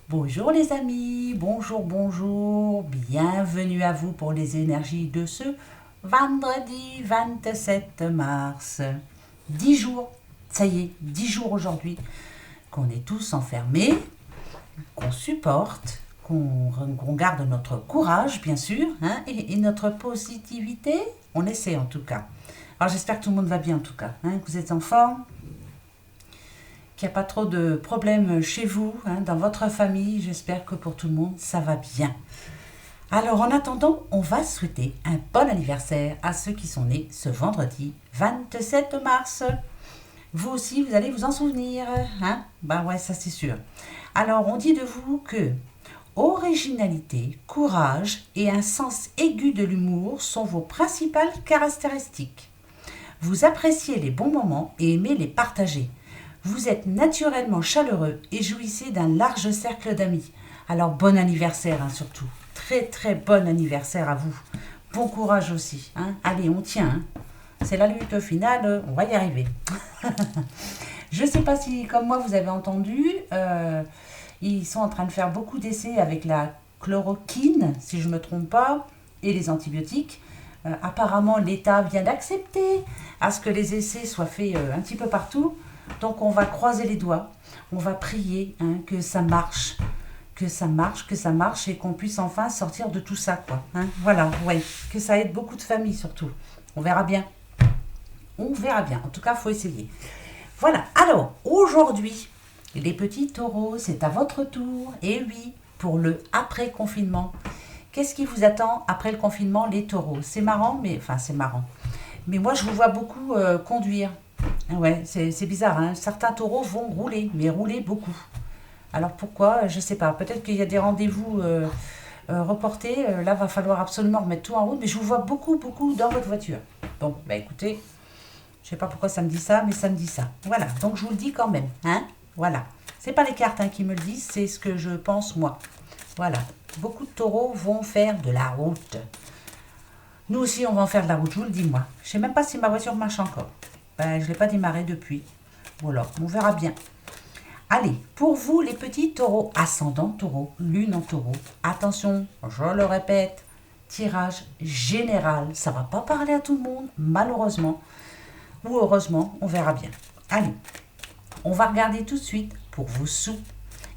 Bonjour les amis, bonjour, bonjour, bienvenue à vous pour les énergies de ce vendredi 27 mars. 10 jours, ça y est, 10 jours aujourd'hui qu'on est tous enfermés, qu'on supporte, qu'on garde notre courage bien sûr, hein, et notre positivité, on essaie en tout cas. Alors j'espère que tout le monde va bien en tout cas, hein, que vous êtes en forme, qu'il n'y a pas trop de problèmes chez vous, hein, dans votre famille. J'espère que pour tout le monde, ça va bien. Alors en attendant, on va souhaiter un bon anniversaire à ceux qui sont nés ce vendredi 27 mars. Vous aussi, vous allez vous en souvenir, hein? Ben ouais, ça c'est sûr. Alors on dit de vous que originalité, courage et un sens aigu de l'humour sont vos principales caractéristiques. Vous appréciez les bons moments et aimez les partager. Vous êtes naturellement chaleureux et jouissez d'un large cercle d'amis. Alors bon anniversaire hein, surtout. Très très bon anniversaire à vous. Bon courage aussi. Hein. Allez, on tient. Hein. C'est la lutte finale, on va y arriver. Je ne sais pas si, comme moi, vous avez entendu, ils sont en train de faire beaucoup d'essais avec la chloroquine, si je ne me trompe pas, et les antibiotiques. Apparemment, l'État vient d'accepter à ce que les essais soient faits un petit peu partout. Donc on va croiser les doigts, on va prier hein, que ça marche, que ça marche, que ça marche et qu'on puisse enfin sortir de tout ça, quoi. Hein. Voilà, ouais, que ça aide beaucoup de familles surtout. On verra bien. On verra bien. En tout cas, il faut essayer. Voilà. Alors, aujourd'hui, les petits taureaux, c'est à votre tour. Et oui, pour le après-confinement. Qu'est-ce qui vous attend après le confinement, les taureaux? C'est marrant, mais... Enfin, c'est marrant. Mais moi, je vous vois beaucoup conduire. Ouais, c'est bizarre, hein. Certains taureaux vont rouler, mais rouler beaucoup. Alors pourquoi? Je sais pas. Peut-être qu'il y a des rendez-vous reportés. Là, va falloir absolument remettre tout en route. Mais je vous vois beaucoup, beaucoup dans votre voiture. Bon, bah écoutez, je sais pas pourquoi ça me dit ça, mais ça me dit ça. Voilà, donc je vous le dis quand même, hein. Voilà. C'est pas les cartes hein, qui me le disent, c'est ce que je pense moi. Voilà. Beaucoup de taureaux vont faire de la route. Nous aussi, on va en faire de la route, je vous le dis moi. Je sais même pas si ma voiture marche encore. Ben, je ne l'ai pas démarré depuis. Voilà, on verra bien. Allez, pour vous les petits taureaux, ascendant taureau, lune en taureau, attention, je le répète, tirage général. Ça ne va pas parler à tout le monde, malheureusement. Ou heureusement, on verra bien. Allez, on va regarder tout de suite pour vos sous.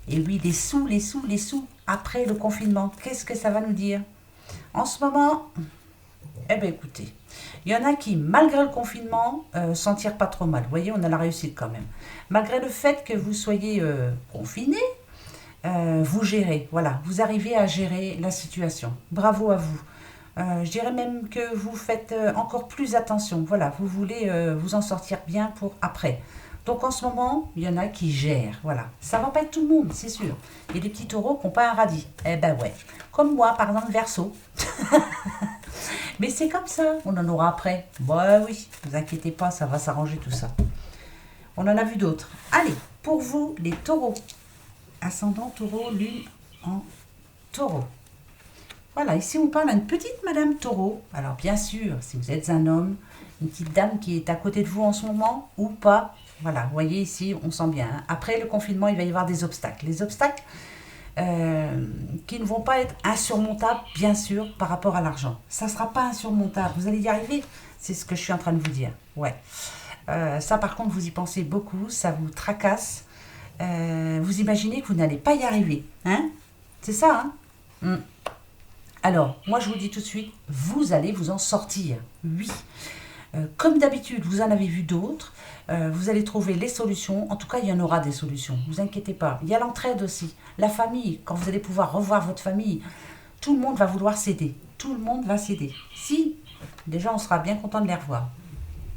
Et oui, les sous, les sous, les sous, après le confinement, qu'est-ce que ça va nous dire? En ce moment, eh bien écoutez, il y en a qui, malgré le confinement, s'en tirent pas trop mal. Vous voyez, on a la réussite quand même. Malgré le fait que vous soyez confiné, vous gérez. Voilà, vous arrivez à gérer la situation. Bravo à vous. Je dirais même que vous faites encore plus attention. Voilà, vous voulez vous en sortir bien pour après. Donc en ce moment, il y en a qui gèrent. Voilà, ça va pas être tout le monde, c'est sûr. Il y a des petits taureaux qui n'ont pas un radis. Eh ben ouais. Comme moi, par exemple, Verseau. Mais c'est comme ça, on en aura après. Bah oui, ne vous inquiétez pas, ça va s'arranger tout ça. On en a vu d'autres. Allez, pour vous, les taureaux. Ascendant taureau, lune en taureau. Voilà, ici on parle à une petite madame taureau. Alors bien sûr, si vous êtes un homme, une petite dame qui est à côté de vous en ce moment, ou pas. Voilà, vous voyez ici, on sent bien. Hein. Après le confinement, il va y avoir des obstacles. Les obstacles, qui ne vont pas être insurmontables, bien sûr, par rapport à l'argent. Ça ne sera pas insurmontable. Vous allez y arriver. C'est ce que je suis en train de vous dire. Ouais. Ça, par contre, vous y pensez beaucoup. Ça vous tracasse. Vous imaginez que vous n'allez pas y arriver. Hein? C'est ça, hein? Alors, moi, je vous dis tout de suite, vous allez vous en sortir. Oui. Comme d'habitude, vous en avez vu d'autres. Vous allez trouver les solutions. En tout cas, il y en aura des solutions. Ne vous inquiétez pas. Il y a l'entraide aussi. La famille, quand vous allez pouvoir revoir votre famille, tout le monde va vouloir s'aider. Tout le monde va s'aider. Si, déjà, on sera bien content de les revoir.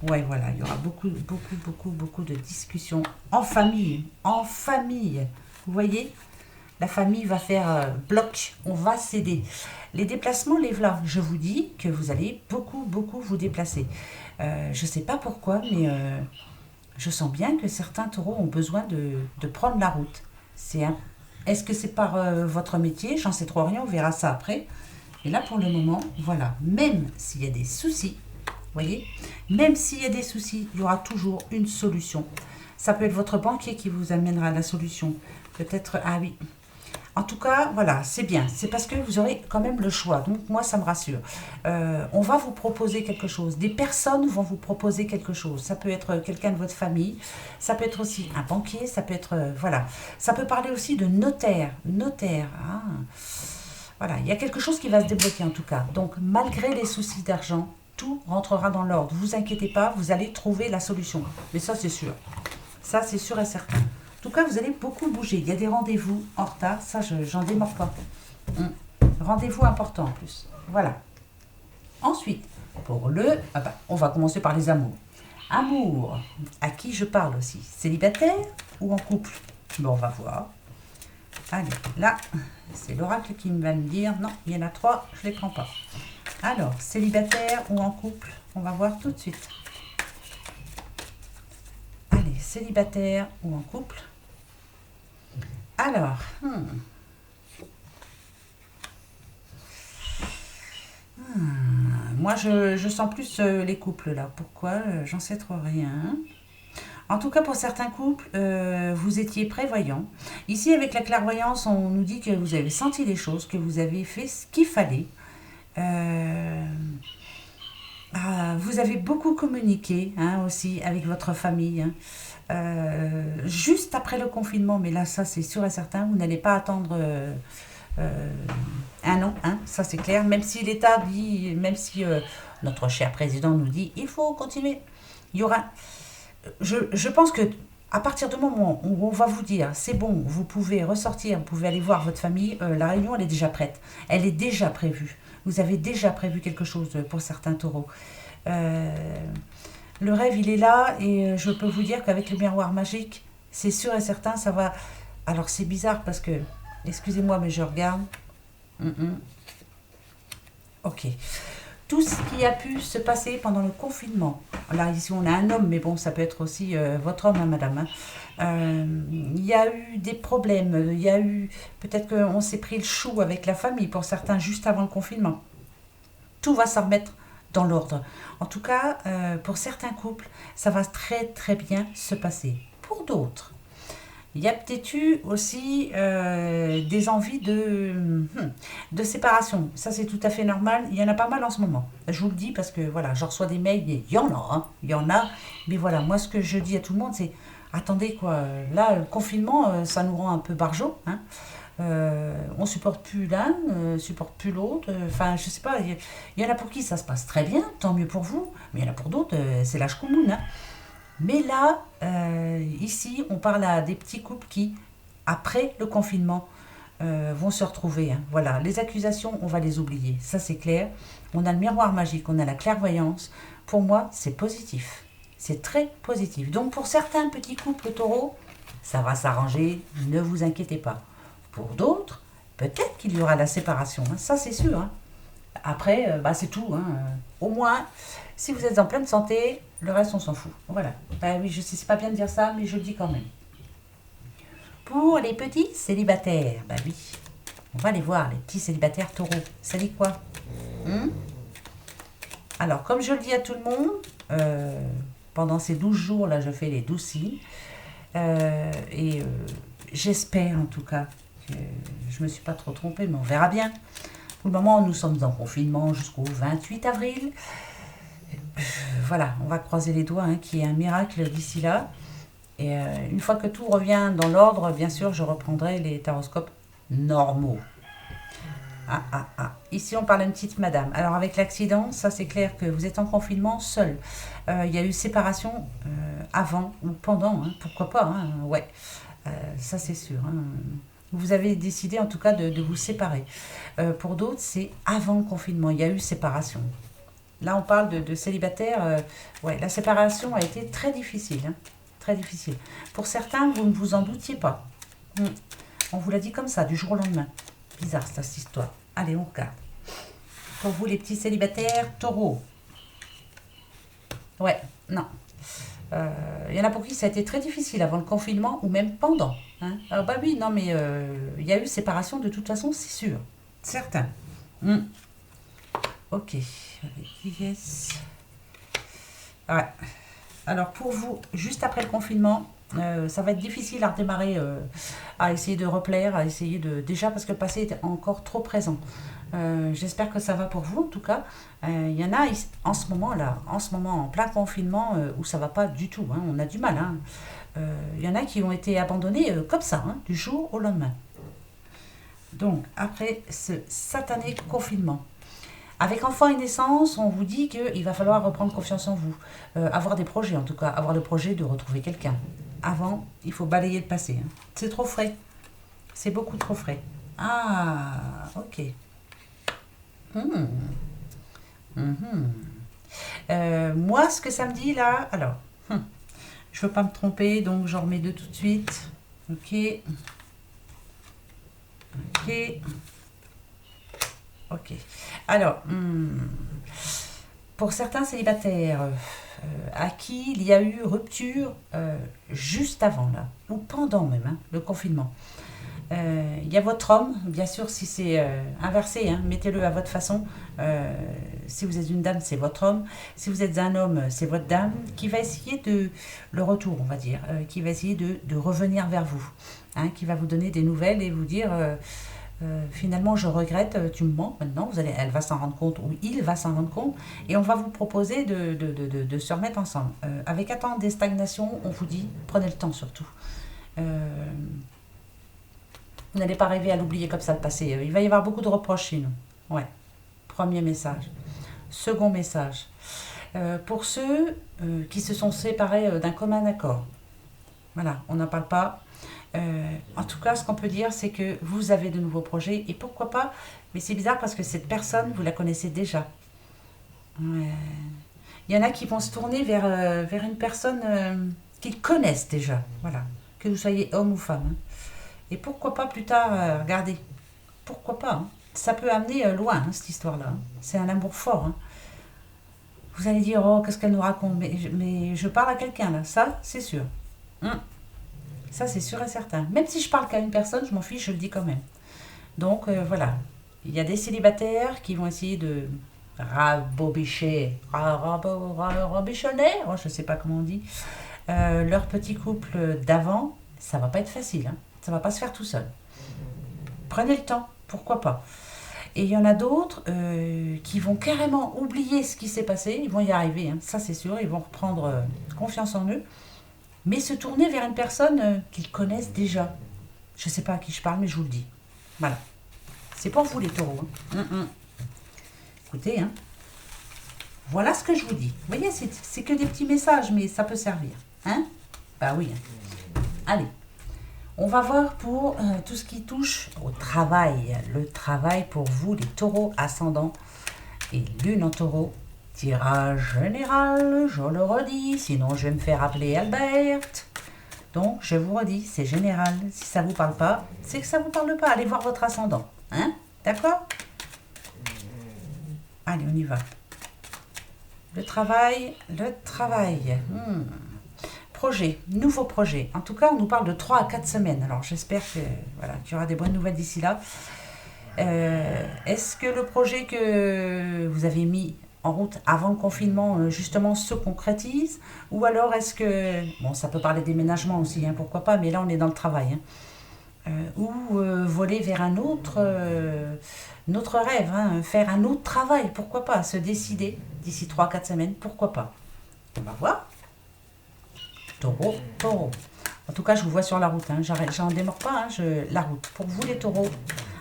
Ouais, voilà, il y aura beaucoup, beaucoup, beaucoup, beaucoup de discussions en famille. En famille. Vous voyez? La famille va faire bloc, on va s'aider. Les déplacements, les voilà. Je vous dis que vous allez beaucoup, beaucoup vous déplacer. Je ne sais pas pourquoi, mais je sens bien que certains taureaux ont besoin de prendre la route. Est-ce que c'est par votre métier? J'en sais trop rien, on verra ça après. Et là, pour le moment, voilà. Même s'il y a des soucis, vous voyez, même s'il y a des soucis, il y aura toujours une solution. Ça peut être votre banquier qui vous amènera la solution. Peut-être, ah oui, En tout cas, voilà, c'est bien. C'est parce que vous aurez quand même le choix. Donc, moi, ça me rassure. On va vous proposer quelque chose. Des personnes vont vous proposer quelque chose. Ça peut être quelqu'un de votre famille. Ça peut être aussi un banquier. Ça peut être... voilà. Ça peut parler aussi de notaire. Notaire. Ah. Voilà. Il y a quelque chose qui va se débloquer en tout cas. Donc, malgré les soucis d'argent, tout rentrera dans l'ordre. Ne vous inquiétez pas, vous allez trouver la solution. Mais ça, c'est sûr. Ça, c'est sûr et certain. En tout cas, vous allez beaucoup bouger. Il y a des rendez-vous en retard. Ça, j'en démords pas. Rendez-vous important en plus. Voilà. Ensuite, pour le... Ah bah, on va commencer par les amours. Amour. À qui je parle aussi? Célibataire ou en couple? Bon, on va voir. Allez, là, c'est l'oracle qui va me dire... Non, il y en a 3, je ne les prends pas. Alors, célibataire ou en couple? On va voir tout de suite. Allez, célibataire ou en couple? Alors, moi je sens plus les couples là. Pourquoi? J'en sais trop rien. En tout cas, pour certains couples, vous étiez prévoyants. Ici, avec la clairvoyance, on nous dit que vous avez senti les choses, que vous avez fait ce qu'il fallait. Vous avez beaucoup communiqué hein, aussi avec votre famille. Hein. Juste après le confinement, mais là, ça c'est sûr et certain, vous n'allez pas attendre un an, hein, ça c'est clair, même si l'État dit, même si notre cher président nous dit, il faut continuer. Il y aura, je pense que à partir du moment où on va vous dire, c'est bon, vous pouvez ressortir, vous pouvez aller voir votre famille, la réunion elle est déjà prête, elle est déjà prévue. Vous avez déjà prévu quelque chose pour certains taureaux. Le rêve, il est là et je peux vous dire qu'avec le miroir magique, c'est sûr et certain, ça va... Alors c'est bizarre parce que, excusez-moi, mais je regarde. Ok. Tout ce qui a pu se passer pendant le confinement. Là, ici, on a un homme, mais bon, ça peut être aussi votre homme, hein, madame. Hein. Il y a eu des problèmes. Il y a eu... Peut-être qu'on s'est pris le chou avec la famille, pour certains, juste avant le confinement. Tout va se remettre dans l'ordre. En tout cas, pour certains couples, ça va très très bien se passer. Pour d'autres, il y a peut-être eu aussi des envies de séparation. Ça, c'est tout à fait normal. Il y en a pas mal en ce moment. Je vous le dis parce que voilà, je reçois des mails. Il y en a, hein, il y en a. Mais voilà, moi, ce que je dis à tout le monde, c'est attendez quoi. Là, le confinement, ça nous rend un peu barjot. Hein. On supporte plus l'un, supporte plus l'autre. Enfin, je sais pas. Il y en a pour qui ça se passe très bien, tant mieux pour vous. Mais il y en a pour d'autres, c'est l'âge commun. Hein. Mais là, ici, on parle à des petits couples qui, après le confinement, vont se retrouver. Hein. Voilà, les accusations, on va les oublier. Ça, c'est clair. On a le miroir magique, on a la clairvoyance. Pour moi, c'est positif. C'est très positif. Donc, pour certains petits couples taureaux, ça va s'arranger. Ne vous inquiétez pas. Pour d'autres, peut-être qu'il y aura la séparation. Hein. Ça, c'est sûr. Hein. Après, c'est tout. Hein. Au moins, si vous êtes en pleine santé, le reste, on s'en fout. Voilà. Ben oui, je sais, c'est pas bien de dire ça, mais je le dis quand même. Pour les petits célibataires, ben oui, on va les voir, les petits célibataires taureaux. Ça dit quoi? Alors, comme je le dis à tout le monde, pendant ces 12 jours, là, je fais les 12 signes. Et j'espère, en tout cas, que je me suis pas trop trompée, mais on verra bien. Pour le moment, nous sommes en confinement jusqu'au 28 avril. Voilà, on va croiser les doigts, hein, qu'il y ait un miracle d'ici là. Et une fois que tout revient dans l'ordre, bien sûr, je reprendrai les taroscopes normaux. Ici, on parle d'une petite madame. Alors, avec l'accident, ça, c'est clair que vous êtes en confinement seul. Il y a eu séparation avant ou pendant, hein, pourquoi pas, hein, ouais. Ça, c'est sûr. Hein. Vous avez décidé, en tout cas, de vous séparer. Pour d'autres, c'est avant le confinement. Il y a eu séparation. Là, on parle de célibataire. Ouais, la séparation a été très difficile. Hein, très difficile. Pour certains, vous ne vous en doutiez pas. On vous l'a dit comme ça, du jour au lendemain. Bizarre, cette histoire. Allez, on regarde. Pour vous, les petits célibataires, taureaux. Ouais, non. Il y en a pour qui ça a été très difficile avant le confinement ou même pendant. Hein. Alors, bah oui, non, mais il y a eu séparation de toute façon, c'est sûr. Certain. Ok. Yes. Ouais. Alors pour vous, juste après le confinement, ça va être difficile à redémarrer à essayer de replaire, à essayer de... Déjà parce que le passé est encore trop présent. J'espère que ça va pour vous en tout cas. Il y en a en ce moment là, en ce moment en plein confinement où ça va pas du tout, hein, on a du mal. Hein. Il y en a qui ont été abandonnés comme ça, hein, du jour au lendemain. Donc après ce satané confinement. Avec enfant et naissance, on vous dit qu'il va falloir reprendre confiance en vous. Avoir des projets en tout cas, avoir le projet de retrouver quelqu'un. Avant, il faut balayer le passé. Hein. C'est trop frais. C'est beaucoup trop frais. Ah, ok. Hmm. Mhm. Moi, ce que ça me dit là, alors, je veux pas me tromper, donc j'en remets deux tout de suite. Ok, ok, ok. Alors, pour certains célibataires à qui il y a eu rupture juste avant là, ou pendant même hein, le confinement. Il y a votre homme, bien sûr, si c'est inversé, hein, mettez-le à votre façon. Si vous êtes une dame, c'est votre homme. Si vous êtes un homme, c'est votre dame qui va essayer de le retour, on va dire, qui va essayer de revenir vers vous, hein, qui va vous donner des nouvelles et vous dire finalement je regrette, tu me mens maintenant. Elle va s'en rendre compte ou il va s'en rendre compte et on va vous proposer de se remettre ensemble. Avec attente des stagnations, on vous dit prenez le temps surtout. Euh, Vous n'allez pas rêver à l'oublier comme ça le passé. Il va y avoir beaucoup de reproches chez nous. Ouais. Premier message. Second message. Pour ceux qui se sont séparés d'un commun accord. Voilà, on n'en parle pas. En tout cas, ce qu'on peut dire, c'est que vous avez de nouveaux projets. Et pourquoi pas. Mais c'est bizarre parce que cette personne, vous la connaissez déjà. Ouais. Il y en a qui vont se tourner vers une personne qu'ils connaissent déjà. Voilà. Que vous soyez homme ou femme. Hein. Et pourquoi pas plus tard, regardez, pourquoi pas hein. Ça peut amener loin, hein, cette histoire-là. Hein. C'est un amour fort. Hein. Vous allez dire, oh, qu'est-ce qu'elle nous raconte mais je parle à quelqu'un, là. Ça, c'est sûr. Hum. Ça, c'est sûr et certain. Même si je parle qu'à une personne, je m'en fiche, je le dis quand même. Donc, voilà. Il y a des célibataires qui vont essayer de rabichonner, oh, je ne sais pas comment on dit, leur petit couple d'avant. Ça va pas être facile, hein. Ça va pas se faire tout seul. Prenez le temps, pourquoi pas. Et il y en a d'autres qui vont carrément oublier ce qui s'est passé. Ils vont y arriver, hein, ça c'est sûr. Ils vont reprendre confiance en eux. Mais se tourner vers une personne qu'ils connaissent déjà. Je ne sais pas à qui je parle, mais je vous le dis. Voilà. C'est pour vous les taureaux. Hein. Écoutez, hein. Voilà ce que je vous dis. Vous voyez, c'est que des petits messages, mais ça peut servir. Hein? Bah oui. Hein. Allez. On va voir pour tout ce qui touche au travail. Le travail pour vous, les taureaux ascendants et lune en taureau. Tirage général, je le redis, sinon je vais me faire appeler Albert. Donc, je vous redis, c'est général. Si ça ne vous parle pas, c'est que ça ne vous parle pas. Allez voir votre ascendant. Hein? D'accord? Allez, on y va. Le travail, le travail. Projet, nouveau projet. En tout cas, on nous parle de 3 à 4 semaines. Alors, j'espère que voilà, qu'il y aura des bonnes nouvelles d'ici là. Est-ce que le projet que vous avez mis en route avant le confinement, justement, se concrétise? Ou alors, est-ce que... Bon, ça peut parler de déménagement aussi, hein, pourquoi pas, mais là, on est dans le travail. Hein. Ou voler vers notre rêve, hein, faire un autre travail, pourquoi pas, se décider d'ici 3 à 4 semaines, pourquoi pas. On va voir. Taureau, taureau. En tout cas, je vous vois sur la route. Hein. J'en démords pas. Hein. La route. Pour vous, les taureaux,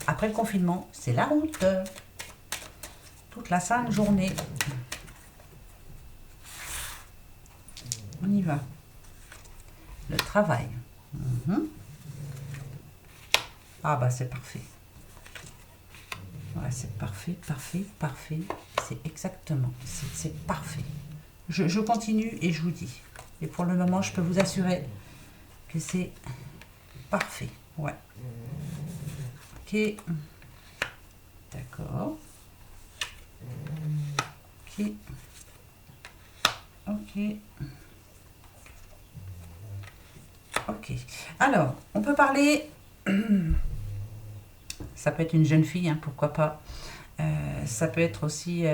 après le confinement, c'est la route. Toute la sainte journée. On y va. Le travail. Ah bah c'est parfait. Ouais, c'est parfait, parfait, parfait. C'est exactement. C'est parfait. Je continue et je vous dis. Et pour le moment, je peux vous assurer que c'est parfait. Ouais. Ok. D'accord. Ok. Ok. Ok. Alors, on peut parler... Ça peut être une jeune fille, hein, pourquoi pas. Ça peut être aussi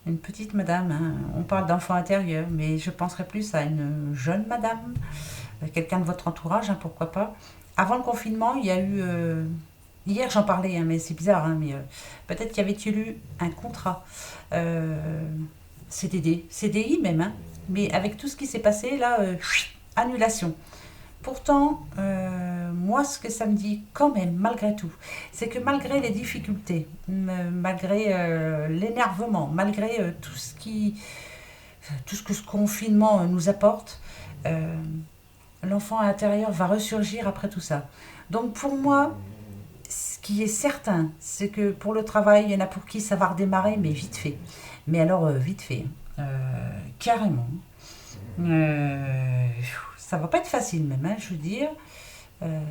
une petite madame. Hein. On parle d'enfant intérieur, mais je penserais plus à une jeune madame, quelqu'un de votre entourage, hein, pourquoi pas. Avant le confinement, il y a eu... hier, j'en parlais, hein, mais c'est bizarre, hein, mais peut-être qu'il y avait-il eu un contrat CDD, CDI même, hein, mais avec tout ce qui s'est passé, là, annulation. Pourtant, moi, ce que ça me dit quand même, malgré tout, c'est que malgré les difficultés, malgré l'énervement, malgré tout ce que ce confinement nous apporte, euh, l'enfant intérieur va ressurgir après tout ça. Donc pour moi, ce qui est certain, c'est que pour le travail, il y en a pour qui ça va redémarrer, mais vite fait. Mais alors, vite fait, carrément. Euh, Ça va pas être facile même, hein, je veux dire.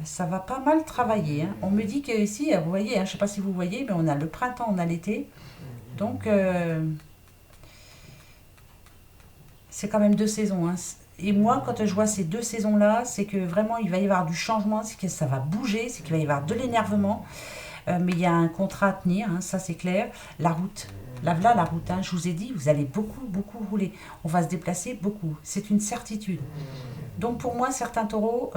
Ça va pas mal travailler, hein. On me dit que ici, vous voyez, hein, je sais pas si vous voyez, mais on a le printemps, on a l'été. Donc, c'est quand même deux saisons, hein. Et moi, quand je vois ces deux saisons-là, c'est que vraiment, il va y avoir du changement, c'est que ça va bouger, c'est qu'il va y avoir de l'énervement. Mais il y a un contrat à tenir, hein, ça c'est clair. La route, là, la route, hein, je vous ai dit, vous allez beaucoup, beaucoup rouler. On va se déplacer beaucoup, c'est une certitude. Donc pour moi, certains taureaux,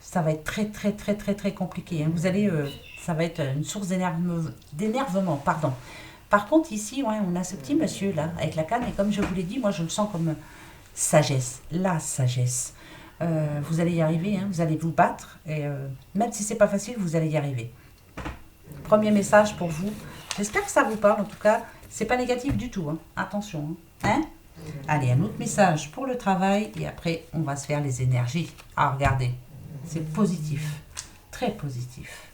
ça va être très, très, très, très, très compliqué, hein. Vous allez, ça va être une source d'énervement, pardon. Par contre, ici, ouais, on a ce petit monsieur là, avec la canne, et comme je vous l'ai dit, moi je le sens comme sagesse, la sagesse. Vous allez y arriver, hein, vous allez vous battre, et même si c'est pas facile, vous allez y arriver. Premier message pour vous. J'espère que ça vous parle, en tout cas, c'est pas négatif du tout, hein. Attention, hein. Hein. Allez, un autre message pour le travail, et après, on va se faire les énergies. Ah, regardez, c'est positif, très positif.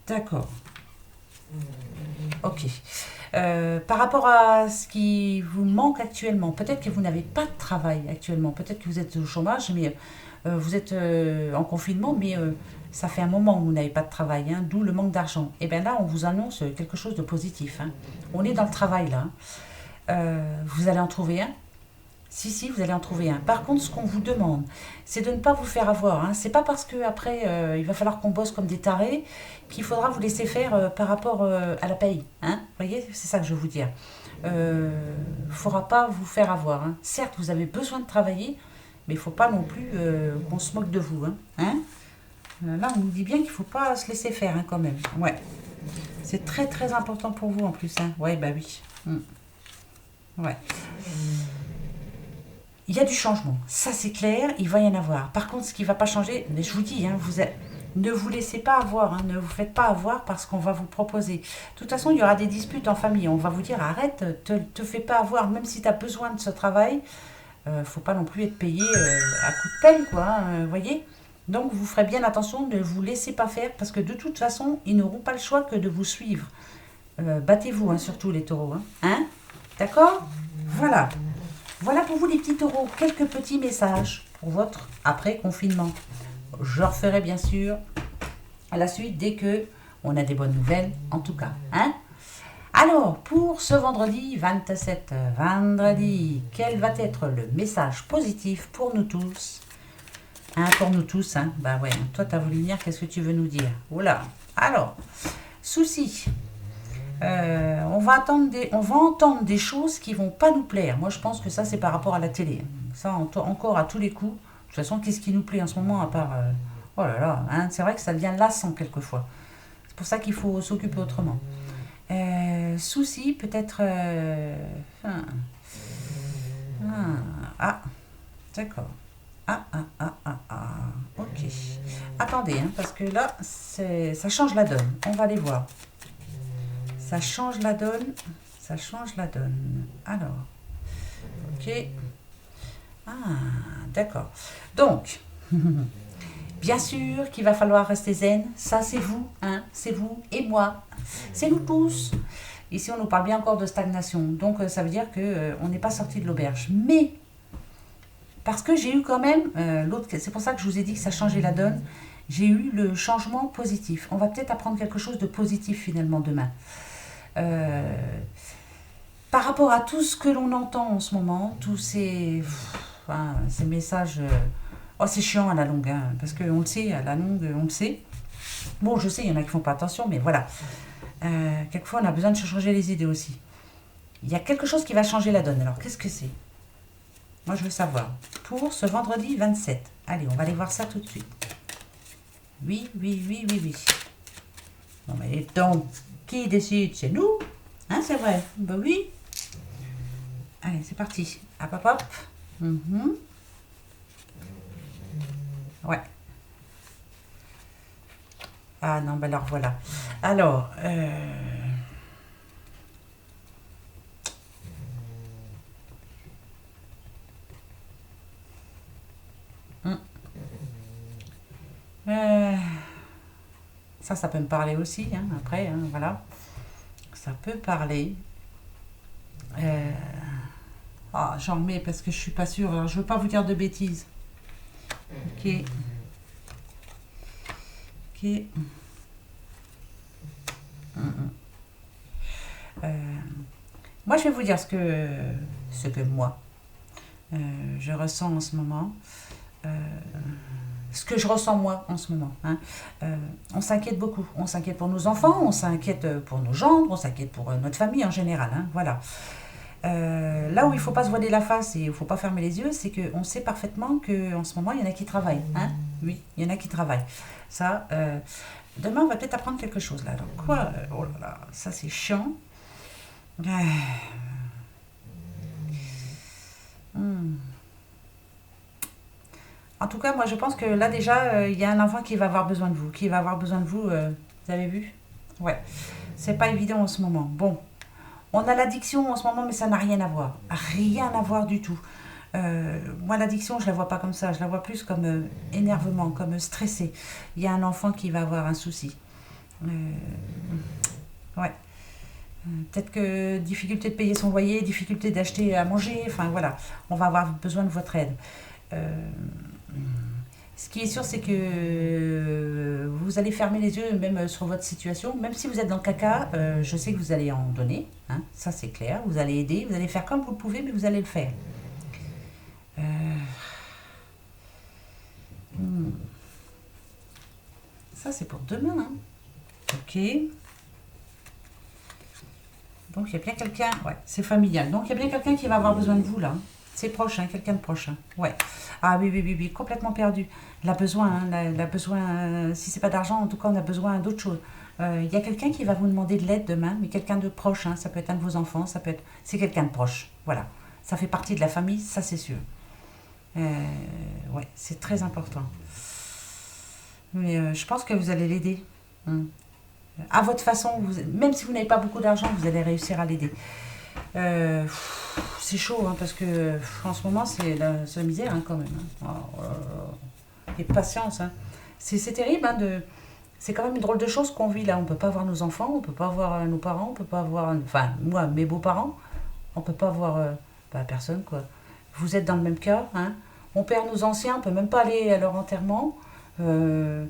D'accord, ok. Par rapport à ce qui vous manque actuellement, peut-être que vous n'avez pas de travail actuellement, peut-être que vous êtes au chômage, mais vous êtes en confinement, mais ça fait un moment que vous n'avez pas de travail, hein, d'où le manque d'argent. Et bien là, on vous annonce quelque chose de positif, hein. On est dans le travail là, hein. Vous allez en trouver un. Si, si, vous allez en trouver un. Par contre, ce qu'on vous demande, c'est de ne pas vous faire avoir, hein. C'est pas parce que après il va falloir qu'on bosse comme des tarés qu'il faudra vous laisser faire par rapport à la paye, hein. Vous voyez, c'est ça que je veux vous dire. Il ne faudra pas vous faire avoir, hein. Certes, vous avez besoin de travailler, mais il ne faut pas non plus qu'on se moque de vous, hein. Hein. Là, on nous dit bien qu'il ne faut pas se laisser faire, hein, quand même. Ouais. C'est très très important pour vous en plus, hein. Ouais, bah oui. Ouais. Il y a du changement, ça c'est clair, il va y en avoir. Par contre, ce qui ne va pas changer, mais je vous dis, hein, ne vous laissez pas avoir, hein, ne vous faites pas avoir parce qu'on va vous proposer. De toute façon, il y aura des disputes en famille. On va vous dire, arrête, te fais pas avoir, même si tu as besoin de ce travail. Faut pas non plus être payé à coup de pelle, quoi, hein, voyez. Donc, vous ferez bien attention, ne vous laissez pas faire parce que de toute façon, ils n'auront pas le choix que de vous suivre. Battez-vous, hein, surtout les taureaux. Hein, hein. D'accord. Voilà. Voilà pour vous les petits taureaux, quelques petits messages pour votre après-confinement. Je referai bien sûr à la suite dès que on a des bonnes nouvelles, en tout cas. Hein. Alors, pour ce vendredi 27, vendredi, quel va être le message positif pour nous tous, hein, pour nous tous, hein. Bah ouais, toi t'as voulu venir, qu'est-ce que tu veux nous dire? Oula. Alors, souci. On va entendre des choses qui vont pas nous plaire. Moi, je pense que ça, c'est par rapport à la télé. Ça, encore à tous les coups. De toute façon, qu'est-ce qui nous plaît en ce moment à part... oh là là, hein, c'est vrai que ça devient lassant quelquefois. C'est pour ça qu'il faut s'occuper autrement. Souci, peut-être... d'accord. Ok. Attendez, hein, parce que là, ça change la donne. On va les voir. Ça change la donne. Ça change la donne. Alors. Ok. Ah, d'accord. Donc, bien sûr qu'il va falloir rester zen. Ça, c'est vous, hein. C'est vous et moi. C'est nous tous. Ici, on nous parle bien encore de stagnation. Donc, ça veut dire qu'on n'est pas sorti de l'auberge. Mais, parce que j'ai eu quand même l'autre... C'est pour ça que je vous ai dit que ça changeait la donne. J'ai eu le changement positif. On va peut-être apprendre quelque chose de positif finalement demain. Par rapport à tout ce que l'on entend en ce moment, tous ces messages, oh c'est chiant à la longue, hein, parce qu'on le sait, à la longue on le sait. Bon, je sais, il y en a qui font pas attention, mais voilà. Quelquefois on a besoin de changer les idées aussi. Il y a quelque chose qui va changer la donne, alors qu'est-ce que c'est? Moi je veux savoir. Pour ce vendredi 27, allez, on va aller voir ça tout de suite. Oui, oui, oui, oui, oui. Non mais donc, qui décide? C'est nous. Hein, c'est vrai. Ben oui. Allez, c'est parti. Hop, hop, hop. Mhm. Ouais. Ah non, ben alors voilà. Alors, hum, euh, ça peut me parler aussi, hein, après, hein, voilà. Ça peut parler. Euh, ah, j'en remets parce que je suis pas sûre. Alors, je veux pas vous dire de bêtises. Ok, ok. Hum, hum. Euh, moi, je vais vous dire ce que moi, je ressens en ce moment. Euh, ce que je ressens moi en ce moment. Hein. On s'inquiète beaucoup. On s'inquiète pour nos enfants, on s'inquiète pour nos gendres, on s'inquiète pour notre famille en général. Hein, voilà. Là où il ne faut pas se voiler la face et il ne faut pas fermer les yeux, c'est qu'on sait parfaitement qu'en ce moment, il y en a qui travaillent. Hein. Oui, il y en a qui travaillent. Ça, demain, on va peut-être apprendre quelque chose là. Donc, quoi oh là là, ça c'est chiant. Hmm. En tout cas, moi, je pense que là, déjà, il y a un enfant qui va avoir besoin de vous. Qui va avoir besoin de vous, vous avez vu? Ouais. C'est pas évident en ce moment. Bon, on a l'addiction en ce moment, mais ça n'a rien à voir. Rien à voir du tout. Moi, l'addiction, je la vois pas comme ça. Je la vois plus comme énervement, comme stressé. Il y a un enfant qui va avoir un souci. Euh, ouais. Peut-être que difficulté de payer son loyer, difficulté d'acheter à manger. Enfin, voilà. On va avoir besoin de votre aide. Euh, Ce qui est sûr, c'est que vous allez fermer les yeux même sur votre situation. Même si vous êtes dans le caca, je sais que vous allez en donner. Hein, ça, c'est clair. Vous allez aider. Vous allez faire comme vous le pouvez, mais vous allez le faire. Euh, hmm, ça, c'est pour demain. Hein. Ok. Donc, il y a bien quelqu'un. Ouais, c'est familial. Donc, il y a bien quelqu'un qui va avoir besoin de vous, là. C'est proche, hein, quelqu'un de proche. Hein. Ouais. Ah oui, oui, oui, oui, complètement perdu. Il a besoin, hein, il a besoin, si c'est pas d'argent, en tout cas, on a besoin d'autre chose. Il y a quelqu'un qui va vous demander de l'aide demain, mais quelqu'un de proche, hein, ça peut être un de vos enfants, ça peut être. C'est quelqu'un de proche. Voilà. Ça fait partie de la famille, ça c'est sûr. Ouais, c'est très important. Mais je pense que vous allez l'aider. Hum. À votre façon, même si vous n'avez pas beaucoup d'argent, vous allez réussir à l'aider. C'est chaud, hein, parce que en ce moment, c'est la misère hein, quand même. Hein. Oh, là là. Et patience. Hein. C'est terrible. Hein, c'est quand même une drôle de chose qu'on vit là. On ne peut pas voir nos enfants, on ne peut pas voir nos parents, on peut pas voir. Enfin, moi, mes beaux-parents, on ne peut pas voir bah, personne, quoi. Vous êtes dans le même cas. Hein. On perd nos anciens, on ne peut même pas aller à leur enterrement. Je ne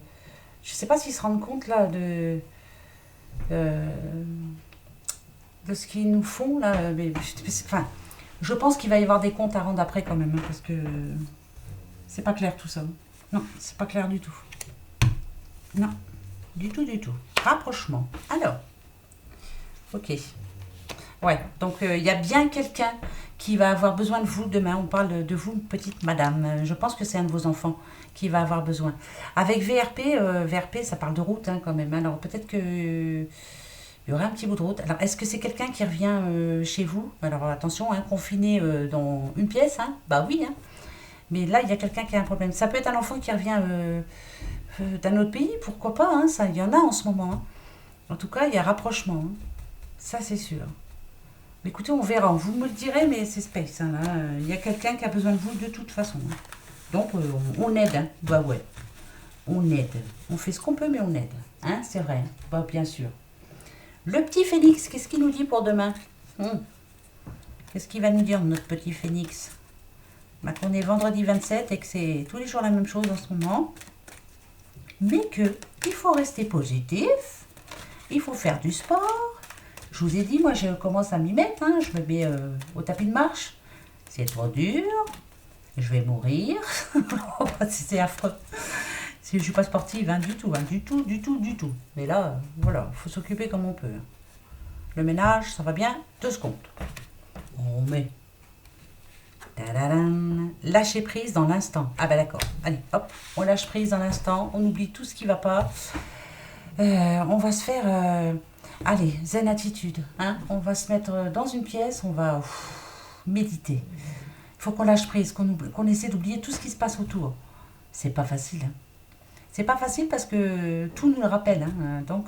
sais pas s'ils se rendent compte là euh, de ce qu'ils nous font là. Mais, enfin, je pense qu'il va y avoir des comptes à rendre après quand même, hein, parce que c'est pas clair tout ça. Non, c'est pas clair du tout. Non, du tout, du tout. Rapprochement. Alors, ok. Ouais, donc il y a bien quelqu'un qui va avoir besoin de vous demain. On parle de vous, petite madame. Je pense que c'est un de vos enfants qui va avoir besoin. Avec VRP, VRP, ça parle de route hein, quand même. Alors peut-être que il y aurait un petit bout de route. Alors, est-ce que c'est quelqu'un qui revient chez vous? Alors, attention, hein, confiné dans une pièce, hein? Bah oui, hein. Mais là, il y a quelqu'un qui a un problème. Ça peut être un enfant qui revient d'un autre pays, pourquoi pas, hein, ça, il y en a en ce moment. Hein. En tout cas, il y a rapprochement, hein. Ça, c'est sûr. Mais écoutez, on verra. Vous me le direz, mais c'est space. Hein, là. Il y a quelqu'un qui a besoin de vous de toute façon. Hein. Donc, on aide. Hein. Bah ouais, on aide. On fait ce qu'on peut, mais on aide. Hein, c'est vrai. Hein. Bah, bien sûr. Le petit Phénix, qu'est-ce qu'il nous dit pour demain? Qu'est-ce qu'il va nous dire, notre petit Phénix? Bah, qu'on est vendredi 27 et que c'est tous les jours la même chose en ce moment. Mais que il faut rester positif, il faut faire du sport. Je vous ai dit, moi, je commence à m'y mettre. Hein, je me mets au tapis de marche. C'est trop dur. Je vais mourir. C'est affreux. Je ne suis pas sportive, hein, du tout, hein, du tout, du tout, du tout. Mais là, voilà, il faut s'occuper comme on peut. Le ménage, ça va bien, 2 secondes. On met. Tadadam. Lâcher prise dans l'instant. Ah ben d'accord. Allez, hop, on lâche prise dans l'instant. On oublie tout ce qui va pas. On va se faire... allez, zen attitude. Hein, on va se mettre dans une pièce. On va méditer. Il faut qu'on lâche prise, qu'on essaie d'oublier tout ce qui se passe autour. C'est pas facile. Hein. C'est pas facile parce que tout nous le rappelle. Hein, donc,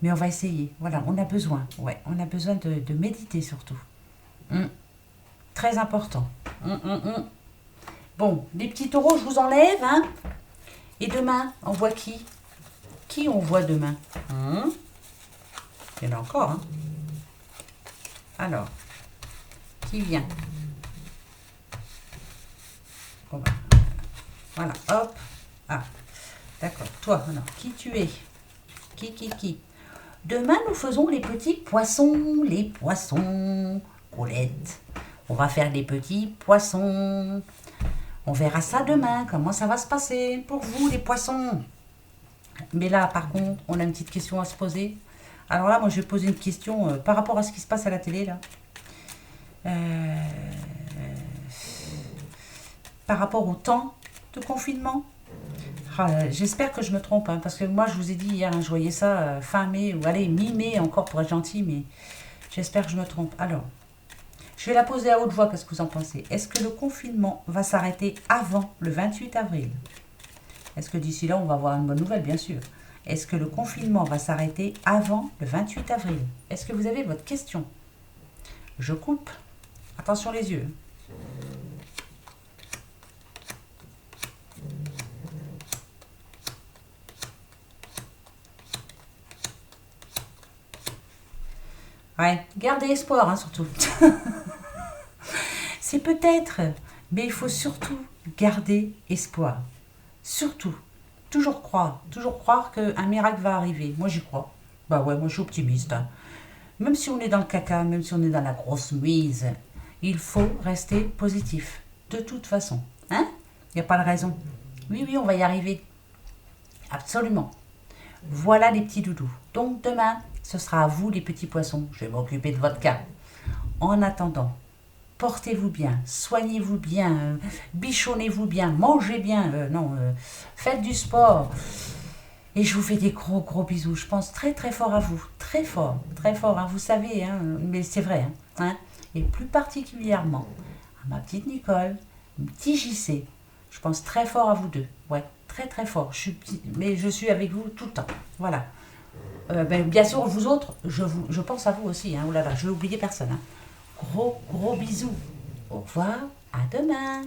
mais on va essayer. Voilà, on a besoin. Ouais, on a besoin de méditer surtout. Très important. Bon, les petits taureaux, je vous enlève. Hein. Et demain, on voit qui? Qui on voit demain? Il y en a encore. Hein. Alors, qui vient? Voilà, hop. Ah, d'accord. Toi, alors, qui tu es? Qui? Demain, nous faisons les petits poissons. Les poissons. Colette. On va faire des petits poissons. On verra ça demain, comment ça va se passer pour vous, les poissons. Mais là, par contre, on a une petite question à se poser. Alors là, moi, je vais poser une question par rapport à ce qui se passe à la télé, là. Par rapport au temps de confinement. J'espère que je me trompe, hein, parce que moi, je vous ai dit hier, hein, je voyais ça fin mai, ou allez, mi-mai encore pour être gentil, mais j'espère que je me trompe. Alors, je vais la poser à haute voix, qu'est-ce que vous en pensez? Est-ce que le confinement va s'arrêter avant le 28 avril? Est-ce que d'ici là, on va avoir une bonne nouvelle, bien sûr? Est-ce que le confinement va s'arrêter avant le 28 avril? Est-ce que vous avez votre question? Je coupe. Attention les yeux. Ouais, gardez espoir, hein, surtout. C'est peut-être, mais il faut surtout garder espoir. Surtout. Toujours croire qu'un miracle va arriver. Moi, j'y crois. Bah ouais, moi, je suis optimiste. Hein. Même si on est dans le caca, même si on est dans la grosse mise, il faut rester positif. De toute façon. Hein? Il n'y a pas de raison. Oui, on va y arriver. Absolument. Voilà les petits doudous. Donc demain, ce sera à vous les petits poissons. Je vais m'occuper de votre cas. En attendant, portez-vous bien, soignez-vous bien, bichonnez-vous bien, mangez bien, faites du sport. Et je vous fais des gros bisous. Je pense très fort à vous. Très fort. Hein, vous savez, hein, mais c'est vrai. Hein. Et plus particulièrement à ma petite Nicole, mon petit JC. Je pense très fort à vous deux. Ouais, très fort. Mais je suis avec vous tout le temps. Voilà. Bien sûr, vous autres, je pense à vous aussi. Hein. Oh là là, je vais oublier personne. Hein. Gros bisous. Au revoir. À demain.